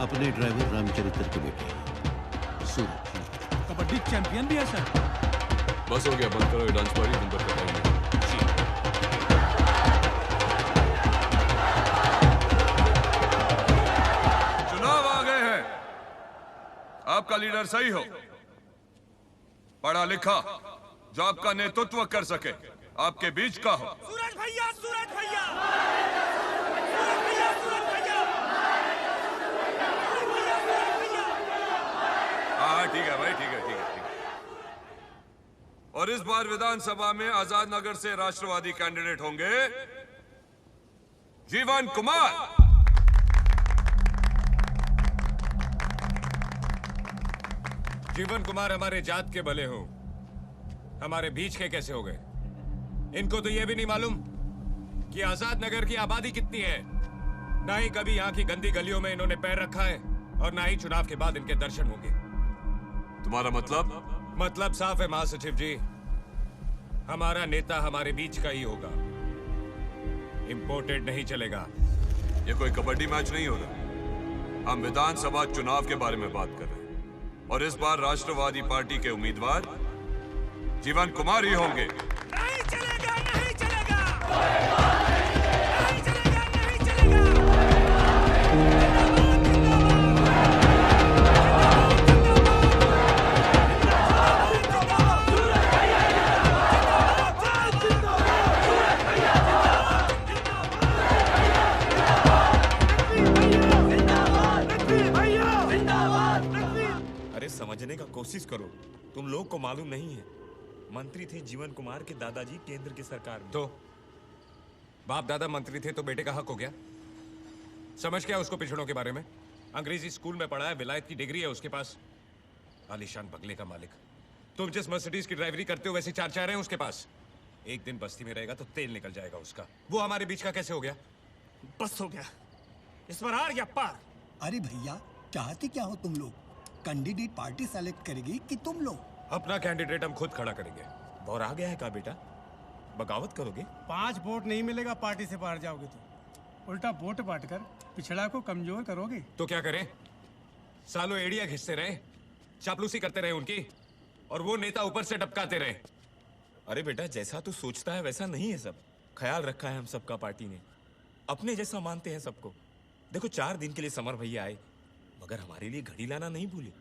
अपने ड्राइवर रामचरित्र के बेटे सूरज। कबड्डी चैंपियन भी है सर। बस हो गया, बंद करो ये डांस पार्टी, तुम पर बताएंगे। चुनाव आ गए हैं। आपका लीडर सही हो, पढ़ा लिखा, जो आपका नेतृत्व कर सके, आपके बीच का हो। सूरज भैया, सूरज भैया, हाँ ठीक है भाई, ठीक है ठीक है ठीक है। और इस बार विधानसभा में आजाद नगर से राष्ट्रवादी कैंडिडेट होंगे जीवन कुमार। जीवन कुमार हमारे जात के भले हो, हमारे बीच के कैसे हो गए? इनको तो यह भी नहीं मालूम कि आजाद नगर की आबादी कितनी है। ना ही कभी यहाँ की गंदी गलियों में इन्होंने पैर रखा है और ना ही चुनाव के बाद इनके दर्शन होंगे। तुम्हारा मतलब? मतलब साफ है महासचिव जी, हमारा नेता हमारे बीच का ही होगा, इंपोर्टेड नहीं चलेगा। ये कोई कबड्डी मैच नहीं हो रहा, हम विधानसभा चुनाव के बारे में बात कर रहे हैं। और इस बार राष्ट्रवादी पार्टी के उम्मीदवार जीवन कुमार ही होंगे। नहीं चलेगा, नहीं चलेगा, नहीं चलेगा, नहीं चलेगा। समझने का कोशिश करो, तुम लोग को मालूम नहीं है, मंत्री थे जीवन कुमार के दादाजी केंद्र की सरकार में। तो बाप दादा मंत्री थे तो बेटे का हक हो गया। समझ क्या उसको पिछड़ों के बारे में? अंग्रेजी स्कूल में पढ़ा है, विलायत की डिग्री है उसके पास, आलीशान बंगले का मालिक। तुम जिस मर्सिडीज की ड्राइवरी करते हो वैसे चार चार हैं उसके पास। एक दिन बस्ती में रहेगा तो तेल निकल जाएगा उसका। वो हमारे बीच का कैसे हो गया? बस हो गया, इस बार हार या पार। अरे भैया, चाहते क्या हो तुम लोग? कैंडिडेट पार्टी सेलेक्ट करेगी कि तुम लोग? अपना कैंडिडेट हम खुद खड़ा करेंगे। और आ गया है का बेटा, बगावत करोगे? 5 वोट नहीं मिलेगा पार्टी से बाहर जाओगे तो। उल्टा वोट बांटकर पिछड़ा को कमजोर करोगे। तो क्या करें? सालों एड़िया घिसते रहे, चापलूसी करते रहे उनकी, और वो नेता ऊपर से टपकाते रहे। अरे बेटा, जैसा तू सोचता है वैसा नहीं है सब। ख्याल रखा है हम सबका पार्टी ने, अपने जैसा मानते हैं सबको। देखो 4 दिन के लिए समर भैया आए, मगर हमारे लिए घड़ी लाना नहीं भूले।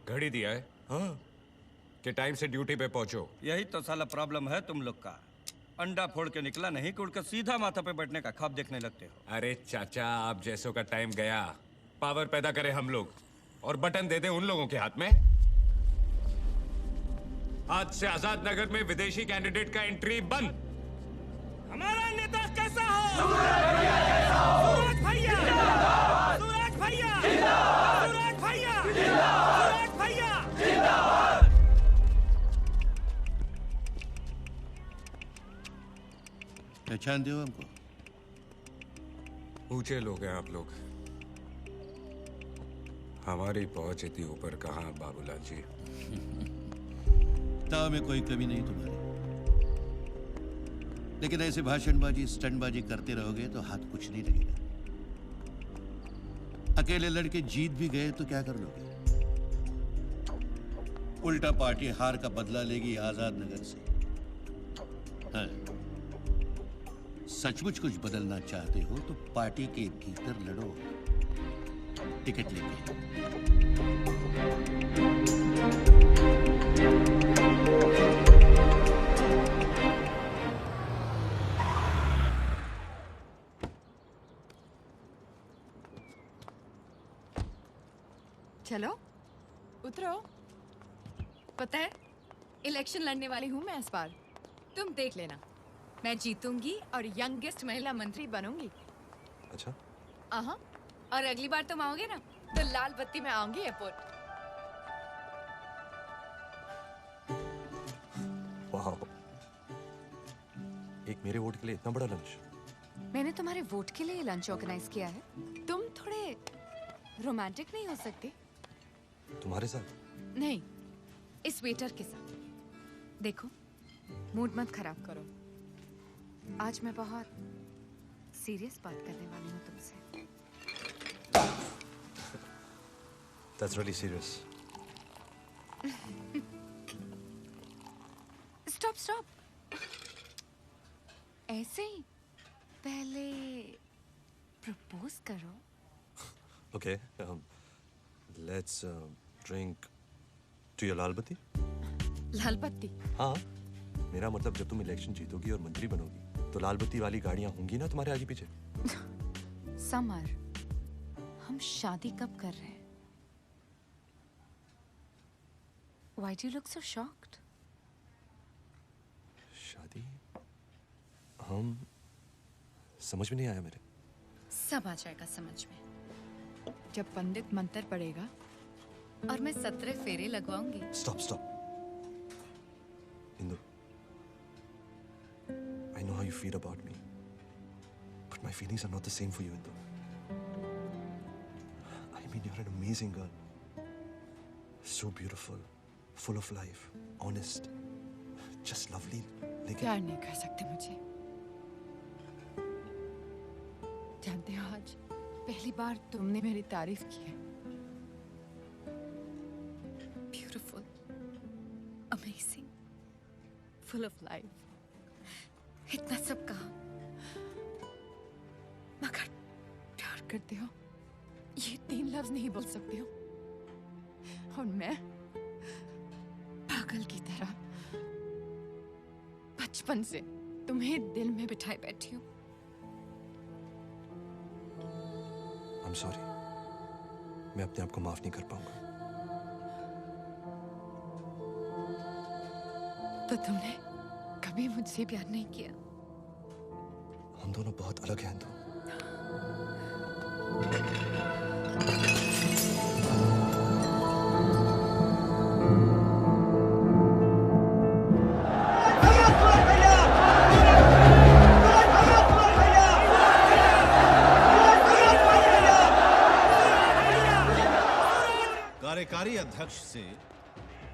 घड़ी दिया है? हाँ, कि टाइम से ड्यूटी पे पहुंचो। यही तो साला प्रॉब्लम है तुम लोग का। अंडा फोड़ के निकला नहीं, उड़ कर सीधा माथा पे बैठने का ख्वाब देखने लगते हो। अरे चाचा, आप जैसों का टाइम गया। पावर पैदा करें हम लोग और बटन दे दें उन लोगों के हाथ में। आज से आजाद नगर में विदेशी कैंडिडेट का एंट्री बंद। हमारा नेता कैसा हो? सूरज भैया, सूरज भैया, सूरज भैया, सूरज भैया। पहचान दो हमको। ऊंचे लोग हैं आप लोग, हमारी पहुंच इतनी ऊपर कहां बाबूलाल जी। ताव में कोई कमी नहीं तुम्हारी, लेकिन ऐसे भाषणबाजी स्टंटबाजी करते रहोगे तो हाथ कुछ नहीं लगेगा। अकेले लड़के जीत भी गए तो क्या कर लोगे? उल्टा पार्टी हार का बदला लेगी आजाद नगर से। हाँ, सचमुच कुछ बदलना चाहते हो तो पार्टी के भीतर लड़ो, टिकट लेके। चलो उतरो। पता है, इलेक्शन लड़ने वाली हूँ मैं इस बार। तुम देख लेना, मैं जीतूंगी और यंगेस्ट महिला मंत्री बनूंगी। अच्छा? हाँ, और अगली बार तुम आओगे ना तो लाल बत्ती में आऊंगी एयरपोर्ट। वाह, एक मेरे वोट के लिए इतना बड़ा लंच। मैंने तुम्हारे वोट के लिए लंच ऑर्गेनाइज किया है। तुम थोड़े रोमांटिक नहीं हो सकते? तुम्हारे साथ? नहीं, इस वेटर के साथ। देखो, मूड मत खराब करो। आज मैं बहुत सीरियस बात करने वाली हूँ तुमसे। That's really serious. Stop. ऐसे ही पहले प्रपोज करो. Okay. Let's drink to your लाल बत्ती. लाल बत्ती. हाँ. मेरा मतलब जब तुम इलेक्शन जीतोगी और मंत्री बनोगी तो लाल बत्ती वाली गाड़ियां होंगी ना तुम्हारे आगे पीछे. समर, हम शादी कब कर रहे हैं? Why do you look so shocked? शादी? हम समझ में नहीं आया मेरे. सब आ जाएगा समझ में. जब पंडित मंत्र पढ़ेगा और मैं 17 फेरे लगवाऊंगी. Stop. Indu, I know how you feel about me, but my feelings are not the same for you, Indu. I mean, you're an amazing girl. So beautiful, full of life, honest, just lovely. प्यार नहीं कर सकते मुझे. जानते हो, आज पहली बार तुमने मेरी तारीफ की है. Beautiful, amazing, full of life. इतना सब कहा, मगर प्यार करते हो ये 3 लफ्ज नहीं बोल सकते हो. और मैं पागल की तरह बचपन से तुम्हें दिल में बिठाए बैठी हूँ. I'm sorry. मैं अपने आप को माफ नहीं कर पाऊंगा. तो तुमने कभी मुझसे प्यार नहीं किया? हम दोनों बहुत अलग हैं तो. कार्यकारी अध्यक्ष से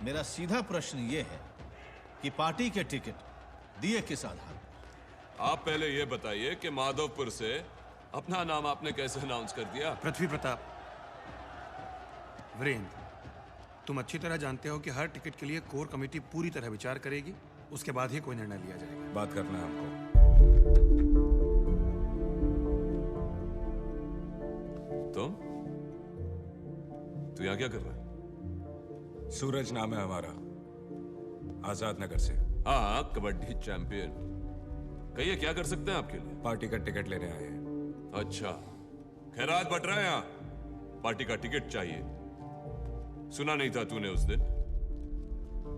मेरा सीधा प्रश्न यह है कि पार्टी के टिकट दिए किस आधार? आप पहले ये बताइए कि माधवपुर से अपना नाम आपने कैसे अनाउंस कर दिया? पृथ्वी प्रताप. वीरेंद्र, तुम अच्छी तरह जानते हो कि हर टिकट के लिए कोर कमेटी पूरी तरह विचार करेगी. उसके बाद ही कोई निर्णय लिया जाएगा. बात करना है हमको. तू यहाँ क्या कर रहा है? सूरज नाम है हमारा, आजाद नगर से. हाँ, कबड्डी चैंपियन. कहिए क्या कर सकते हैं आपके लिए? पार्टी का टिकट लेने आए हैं. अच्छा, खैरात बट रहा है यहाँ. पार्टी का टिकट चाहिए. सुना नहीं था तूने उस दिन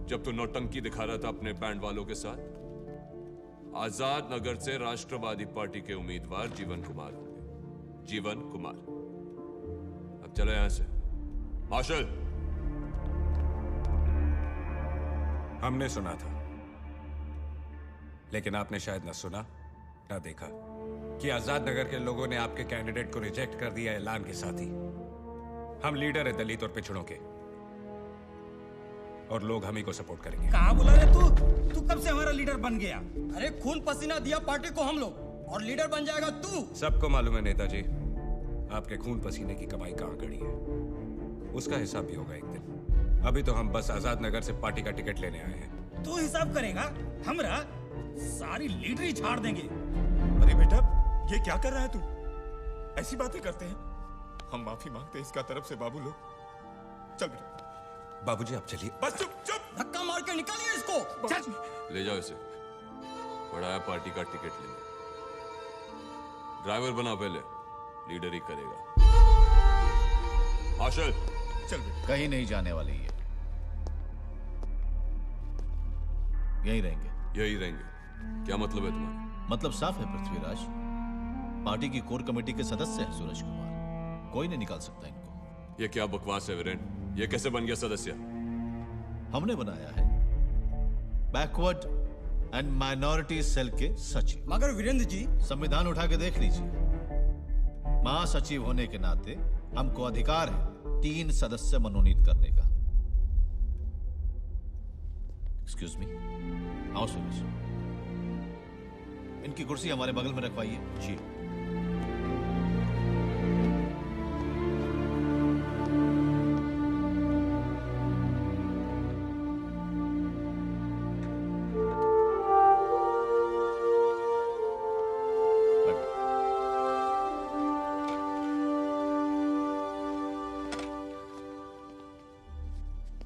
जब तू नौटंकी दिखा रहा था अपने बैंड वालों के साथ? आजाद नगर से राष्ट्रवादी पार्टी के उम्मीदवार जीवन कुमार होंगे. जीवन कुमार. अब चलो यहां से. मार्शल. हमने सुना था, लेकिन आपने शायद न सुना न देखा कि आजाद नगर के लोगों ने आपके कैंडिडेट को रिजेक्ट कर दिया ऐलान के साथ ही. हम लीडर है दलित और पिछड़ों के, और लोग हम ही को सपोर्ट करेंगे. कहाँ बुला रहे तू कब से हमारा लीडर बन गया? अरे खून पसीना दिया पार्टी को हम लोग, और लीडर बन जाएगा तू? सबको मालूम है नेताजी, आपके खून पसीने की कमाई कहाँ गड़ी है. उसका हिसाब भी होगा एक दिन. अभी तो हम बस आजाद नगर से पार्टी का टिकट लेने आए हैं. तू हिसाब करेगा? हमरा सारी लीडरी झाड़ देंगे. अरे बेटा, ये क्या कर रहा है तू? ऐसी बातें करते हैं. हम माफी मांगते हैं इसका तरफ से बाबू लोग. चल बेटा. बाबूजी आप चलिए. बस चुप. धक्का मार के निकालिए इसको. चल. ले जाओ इसे. बड़ा है पार्टी का टिकट लेने. ड्राइवर बना पहले, लीडर ही करेगा. मार्शल. चल बेटा. कहीं नहीं जाने वाली है. यहीं रहेंगे. यही रहेंगे. क्या मतलब है तुम्हारा? मतलब साफ है पृथ्वीराज. पार्टी की कोर कमेटी के सदस्य हैं सूरज कुमार. कोई नहीं निकाल सकता इनको. ये क्या बकवास है वीरेन? ये कैसे बन गया सदस्य? हमने बनाया है बैकवर्ड एंड माइनॉरिटी सेल के सचिव. मगर वीरेंद्र जी, संविधान उठा के देख लीजिए. महासचिव होने के नाते हमको अधिकार है 3 सदस्य मनोनीत करने का. Excuse me. आओ सूरज, इनकी कुर्सी हमारे बगल में रखवाइए. जी.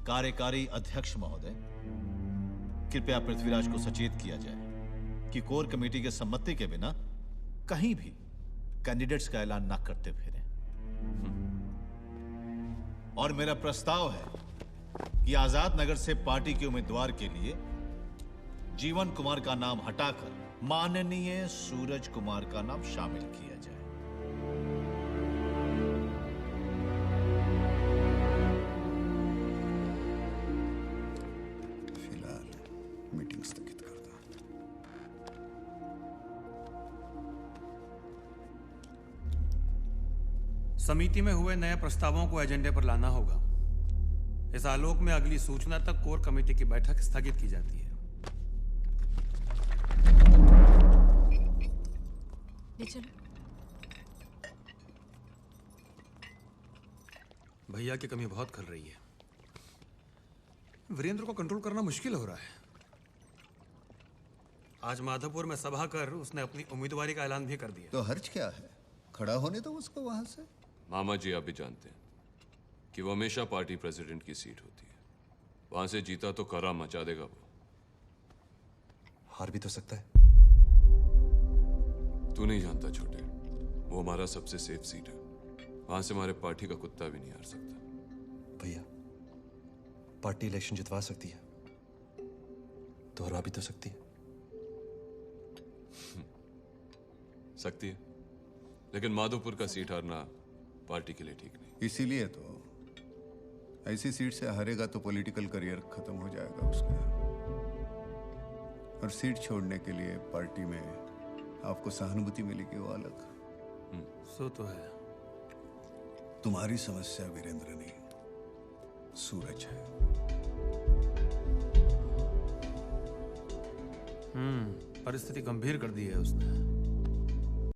कार्यकारी अध्यक्ष महोदय, कृपया पृथ्वीराज को सचेत किया जाए कि कोर कमेटी के सम्मति के बिना कहीं भी कैंडिडेट्स का ऐलान ना करते फिरें। और मेरा प्रस्ताव है कि आजाद नगर से पार्टी के उम्मीदवार के लिए जीवन कुमार का नाम हटाकर माननीय सूरज कुमार का नाम शामिल किया जाए। फिलहाल मीटिंग स्थगित कर दो। समिति में हुए नए प्रस्तावों को एजेंडे पर लाना होगा। इस आलोक में अगली सूचना तक कोर कमेटी की बैठक स्थगित की जाती है। ले चलो। भैया की कमी बहुत खल रही है। वीरेंद्र को कंट्रोल करना मुश्किल हो रहा है। आज माधोपुर में सभा कर उसने अपनी उम्मीदवारी का ऐलान भी कर दिया। तो हर्ज क्या है, खड़ा होने दो उसको वहां से। मामा जी आप भी जानते हैं कि वो हमेशा पार्टी प्रेसिडेंट की सीट होती है। वहां से जीता तो करा मचा देगा वो। हार भी तो सकता है। तू नहीं जानता छोटे, वो हमारा सबसे सेफ सीट है। वहां से हमारे पार्टी का कुत्ता भी नहीं हार सकता। भैया, पार्टी इलेक्शन जितवा सकती है तो हरा भी तो सकती है। सकती है, लेकिन माधोपुर का सीट हारना पार्टी के लिए ठीक नहीं। इसीलिए तो ऐसी सीट से हारेगा तो पॉलिटिकल करियर खत्म हो जाएगा उसका। और सीट छोड़ने के लिए पार्टी में आपको सहानुभूति मिलेगी, वो अलग। सो तो है। तुम्हारी समस्या वीरेंद्र नहीं, सूरज है। परिस्थिति गंभीर कर दी है उसने।